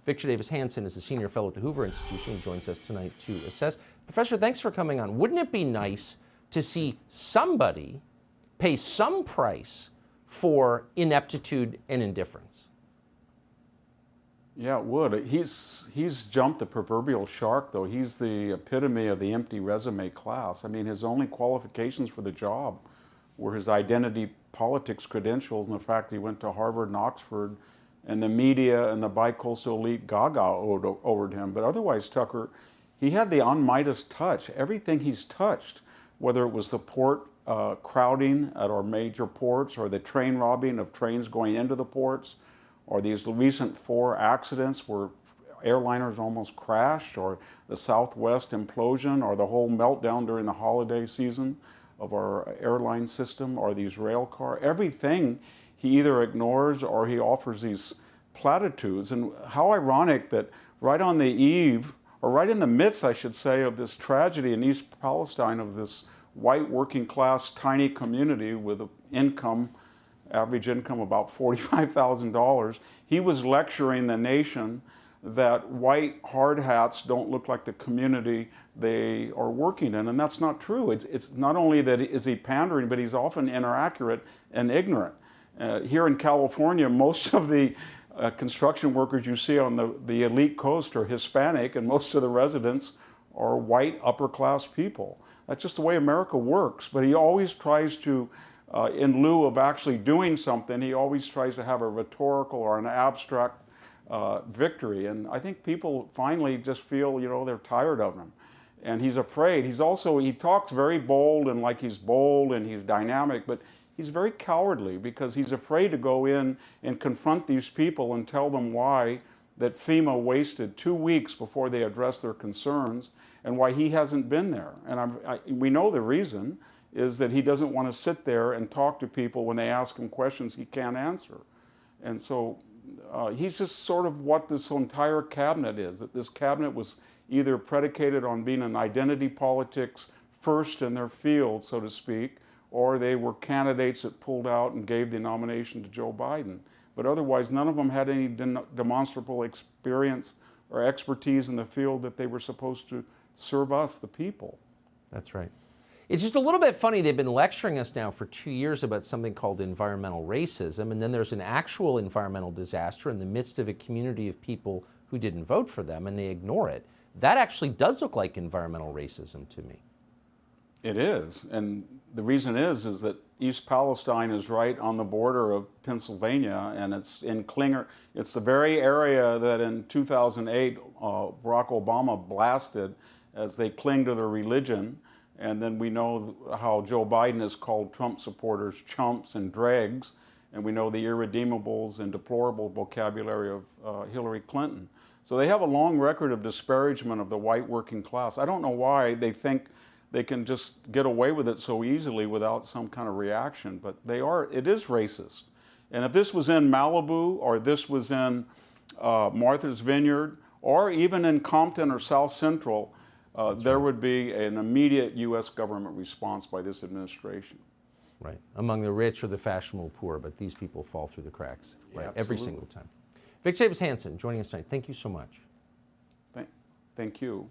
Victor Davis Hanson is a senior fellow at the Hoover Institution and joins us tonight to assess. Professor, thanks for coming on. Wouldn't it be nice to see somebody pay some price for ineptitude and indifference? Yeah, it would. He's jumped the proverbial shark, though. He's the epitome of the empty resume class. I mean, his only qualifications for the job were his identity politics credentials and the fact he went to Harvard and Oxford, and the media and the bicoastal elite gaga over him. But otherwise, Tucker, he had the un-Midas touch. Everything he's touched, whether it was the port crowding at our major ports, or the train robbing of trains going into the ports, or these recent 4 accidents where airliners almost crashed, or the Southwest implosion, or the whole meltdown during the holiday season of our airline system, or these rail car, everything he either ignores or he offers these platitudes. And how ironic that right on the eve, or right in the midst, I should say, of this tragedy in East Palestine, of this white working class tiny community with an average income about $45,000, he was lecturing the nation that white hard hats don't look like the community they are working in, and that's not true. It's not only that is he pandering, but he's often inaccurate and ignorant. Here in California, most of the construction workers you see on the elite coast are Hispanic, and most of the residents are white upper class people. That's just the way America works. But he always tries to, in lieu of actually doing something, he always tries to have a rhetorical or an abstract victory. And I think people finally just feel, they're tired of him. And he's afraid. He talks very bold and like he's bold and he's dynamic, but he's very cowardly because he's afraid to go in and confront these people and tell them why that FEMA wasted 2 weeks before they addressed their concerns, and why he hasn't been there. And we know the reason is that he doesn't want to sit there and talk to people when they ask him questions he can't answer. And so he's just sort of what this entire cabinet is, that this cabinet was either predicated on being an identity politics first in their field, so to speak, or they were candidates that pulled out and gave the nomination to Joe Biden. But otherwise, none of them had any demonstrable experience or expertise in the field that they were supposed to serve us, the people. That's right. It's just a little bit funny. They've been lecturing us now for 2 years about something called environmental racism, and then there's an actual environmental disaster in the midst of a community of people who didn't vote for them, and they ignore it. That actually does look like environmental racism to me. It is, and the reason is that East Palestine is right on the border of Pennsylvania, and it's in Klinger. It's the very area that in 2008 Barack Obama blasted as they cling to their religion. And then we know how Joe Biden has called Trump supporters chumps and dregs, and we know the irredeemables and deplorable vocabulary of Hillary Clinton. So they have a long record of disparagement of the white working class. I don't know why they think they can just get away with it so easily without some kind of reaction, but it is racist. And if this was in Malibu, or this was in Martha's Vineyard, or even in Compton or South Central, there would be an immediate U.S. government response by this administration. Right, among the rich or the fashionable poor, but these people fall through the cracks, right, every single time. Victor Davis Hanson joining us tonight. Thank you so much. Thank you.